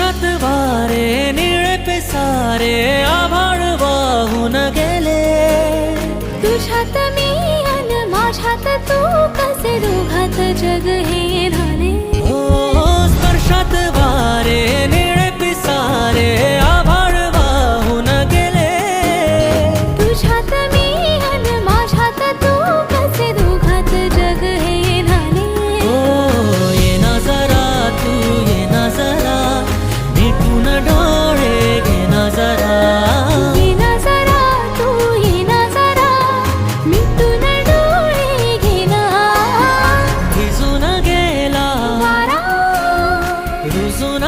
स्पर्शात वारे निळे पिसारे आभाळ वाहून गेले. तुझ्यात मी अन माझ्यात तू कसे दोघात जग हे झाले. हो स्पर्शात वारे निळे पिसारे आभाळ वाहून गेले. तुझ्यात मी अन माझ्यात तू कसे दोघात जग हे झाले. हो ये ना जरा तू ये ना जरा मिटून डोळे घे ना जरा. ये ना जरा तू ये ना जरा मिटून डोळे घे ना. भिजून गेला वारा रुजून